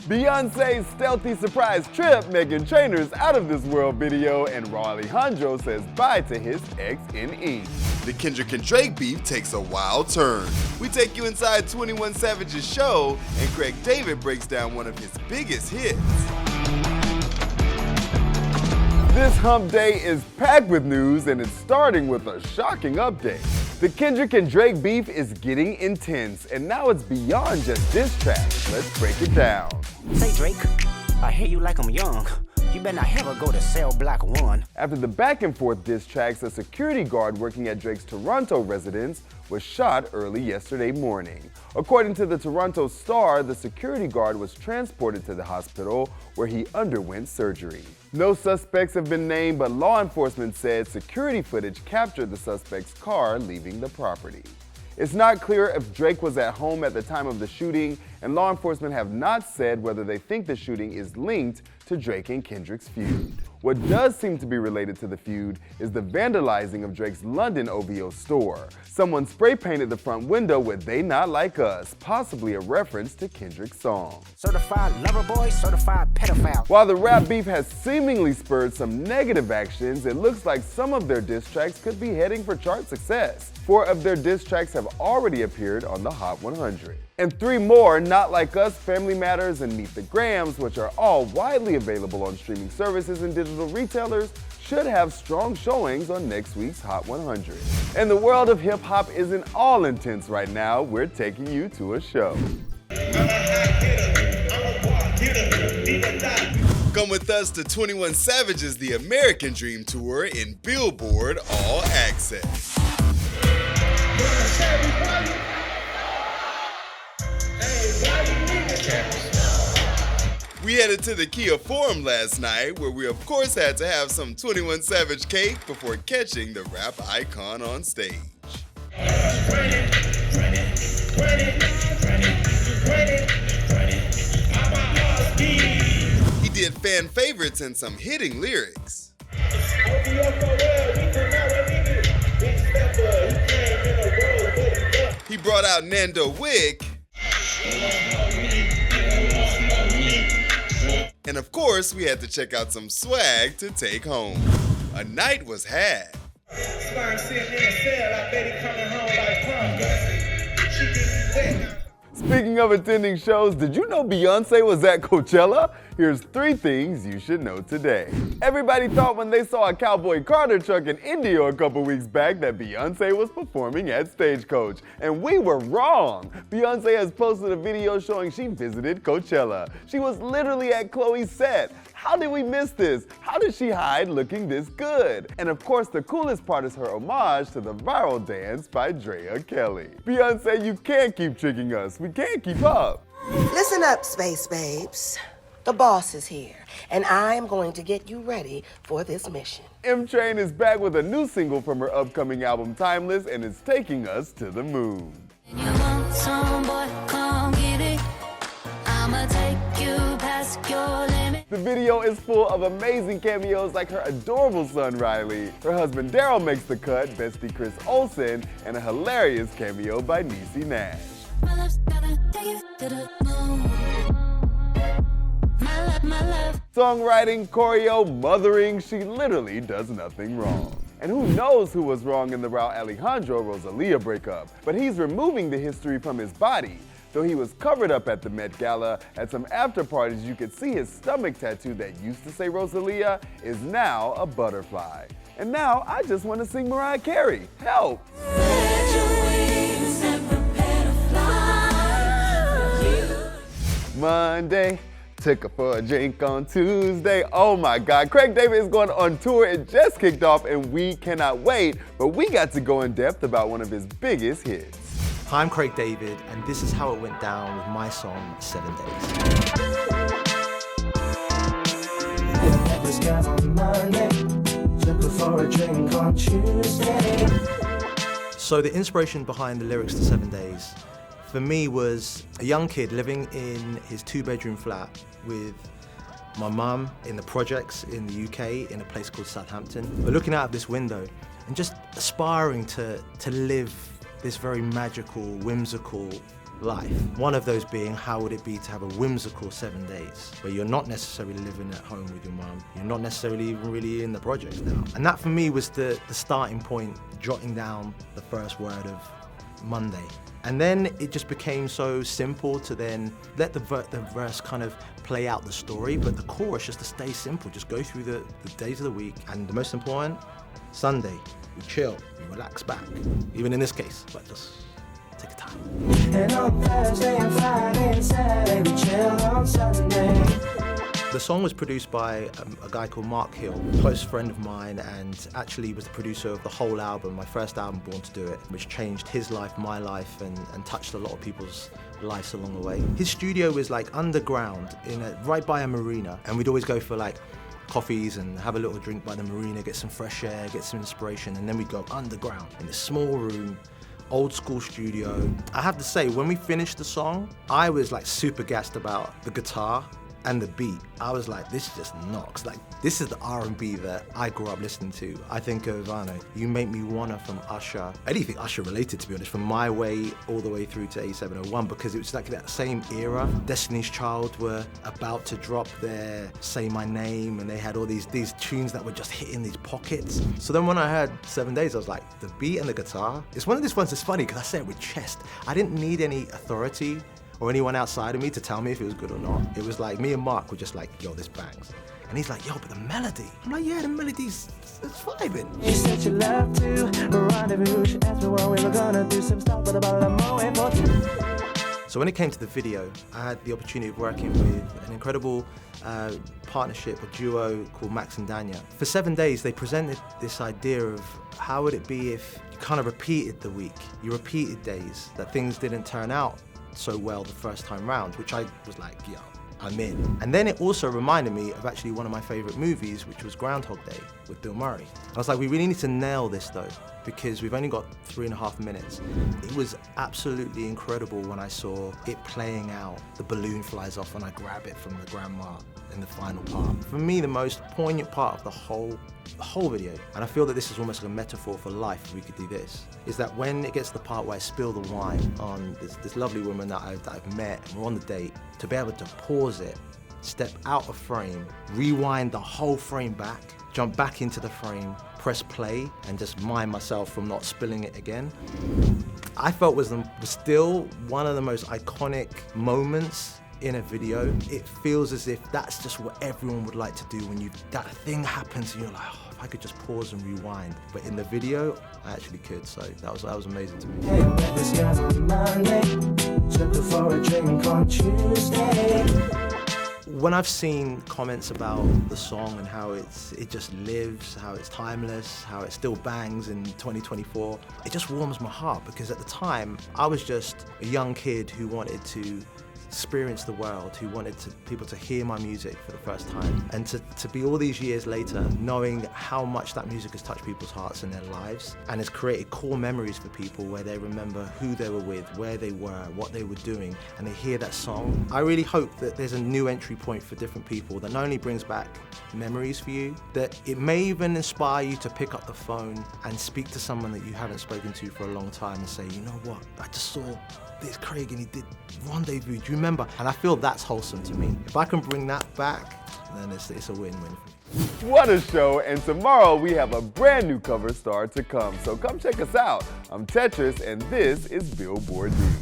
Beyonce's stealthy surprise trip, Meghan Trainor's out of this world video, and Rauw Alejandro says bye to his ex in ink. The Kendrick and Drake beef takes a wild turn. We take you inside 21 Savage's show, and Craig David breaks down one of his biggest hits. This hump day is packed with news, and it's starting with a shocking update. The Kendrick and Drake beef is getting intense, and now it's beyond just diss tracks. Let's break it down. Say Drake, I hear you like I'm young. You better not ever go to cell block 1. After the back and forth diss tracks, a security guard working at Drake's Toronto residence was shot early yesterday morning. According to the Toronto Star, the security guard was transported to the hospital where he underwent surgery. No suspects have been named, but law enforcement said security footage captured the suspect's car leaving the property. It's not clear if Drake was at home at the time of the shooting, and law enforcement have not said whether they think the shooting is linked to Drake and Kendrick's feud. What does seem to be related to the feud is the vandalizing of Drake's London OVO store. Someone spray painted the front window with "They Not Like Us," possibly a reference to Kendrick's song. Certified lover boy, certified pedophile. While the rap beef has seemingly spurred some negative actions, it looks like some of their diss tracks could be heading for chart success. 4 of their diss tracks have already appeared on the Hot 100. And 3 more, Not Like Us, Family Matters, and Meet the Grams, which are all widely available on streaming services and digital retailers, should have strong showings on next week's Hot 100. And the world of hip-hop isn't all intense right now. We're taking you to a show. Come with us to 21 Savage's The American Dream Tour in Billboard All Access. We headed to the Kia Forum last night, where we of course had to have some 21 Savage cake before catching the rap icon on stage. He did fan favorites and some hitting lyrics. He brought out Nando Wick. And of course, we had to check out some swag to take home. A night was had. Speaking of attending shows, did you know Beyonce was at Coachella? Here's 3 things you should know today. Everybody thought when they saw a Cowboy Carter truck in India a couple weeks back that Beyonce was performing at Stagecoach, and we were wrong. Beyonce has posted a video showing she visited Coachella. She was literally at Chloe's set. How did we miss this? How did she hide looking this good? And of course, the coolest part is her homage to the viral dance by Drea Kelly. Beyonce, you can't keep tricking us. We can't keep up. Listen up, Space Babes. The boss is here, and I am going to get you ready for this mission. M-Train is back with a new single from her upcoming album Timeless, and it's taking us to the moon. You want some, boy, come get it. I'ma take you past your limit. The video is full of amazing cameos like her adorable son Riley. Her husband Daryl makes the cut, bestie Chris Olsen, and a hilarious cameo by Niecy Nash. My love's gotta take you to the moon. My love. Songwriting, choreo, mothering, she literally does nothing wrong. And who knows who was wrong in the Rauw Alejandro Rosalía breakup, but he's removing the history from his body. Though he was covered up at the Met Gala, at some after parties you could see his stomach tattoo that used to say Rosalía is now a butterfly. And now I just want to sing Mariah Carey. Help! Monday, took her for a drink on Tuesday. Oh my God, Craig David is going on tour. It just kicked off and we cannot wait, but we got to go in depth about one of his biggest hits. Hi, I'm Craig David, and this is how it went down with my song, 7 Days. So the inspiration behind the lyrics to 7 Days, for me, was a young kid living in his 2-bedroom flat with my mum in the projects in the UK in a place called Southampton. But looking out of this window and just aspiring to live this very magical, whimsical life. One of those being, how would it be to have a whimsical 7 days where you're not necessarily living at home with your mum, you're not necessarily even really in the projects now. And that for me was the starting point, jotting down the first word of Monday. And then it just became so simple to then let the verse kind of play out the story, but the chorus just to stay simple, just go through the days of the week. And the most important, Sunday, we chill, we relax back. Even in this case, but just take your time. And on Thursday and Friday and Saturday, we chill on Sunday. The song was produced by a guy called Mark Hill, a close friend of mine, and actually was the producer of the whole album, my first album, Born to Do It, which changed his life, my life, and touched a lot of people's lives along the way. His studio was like underground, right by a marina, and we'd always go for like coffees and have a little drink by the marina, get some fresh air, get some inspiration, and then we'd go underground in this small room, old school studio. I have to say, when we finished the song, I was like super gassed about the guitar and the beat. I was like, this just knocks. Like, this is the R&B that I grew up listening to. I think of, I don't know, You Make Me Wanna from Usher. Anything Usher related, to be honest, from My Way all the way through to A701, because it was like that same era. Destiny's Child were about to drop their Say My Name, and they had all these tunes that were just hitting these pockets. So then when I heard 7 Days, I was like, the beat and the guitar. It's one of these ones that's funny, because I say it with chest. I didn't need any authority or anyone outside of me to tell me if it was good or not. It was like, me and Mark were just like, yo, this bangs. And he's like, yo, but the melody. I'm like, yeah, the melody's, it's vibing. You said you love to rendezvous. She asked me what we were gonna do, some stuff, but about a moment for two. So when it came to the video, I had the opportunity of working with an incredible partnership, a duo called Max and Danya. For 7 days, they presented this idea of how would it be if you kind of repeated the week, you repeated days, that things didn't turn out so well the first time round, which I was like, yo, I'm in. And then it also reminded me of actually one of my favorite movies, which was Groundhog Day with Bill Murray. I was like, we really need to nail this though, because we've only got 3.5 minutes. It was absolutely incredible when I saw it playing out. The balloon flies off and I grab it from the grandma in the final part. For me, the most poignant part of the whole video, and I feel that this is almost like a metaphor for life, if we could do this, is that when it gets to the part where I spill the wine on this lovely woman that I've met, and we're on the date, to be able to pause it, step out of frame, rewind the whole frame back, jump back into the frame, press play, and just mind myself from not spilling it again, I felt was still one of the most iconic moments in a video. It feels as if that's just what everyone would like to do when that thing happens and you're like, oh, if I could just pause and rewind. But in the video, I actually could, so that was amazing to me. Hey, I met this guy on Monday, took her for a drink on Tuesday. When I've seen comments about the song and how it just lives, how it's timeless, how it still bangs in 2024, it just warms my heart, because at the time, I was just a young kid who wanted to experience the world, who wanted people to hear my music for the first time. And to be all these years later, knowing how much that music has touched people's hearts and their lives, and has created core memories for people where they remember who they were with, where they were, what they were doing, and they hear that song. I really hope that there's a new entry point for different people that not only brings back memories for you, that it may even inspire you to pick up the phone and speak to someone that you haven't spoken to for a long time and say, you know what, I just saw this Craig and he did Rendezvous, do you remember? And I feel that's wholesome to me. If I can bring that back, then it's a win-win for me. What a show, and tomorrow we have a brand new cover star to come, so come check us out. I'm Tetris, and this is Billboard News.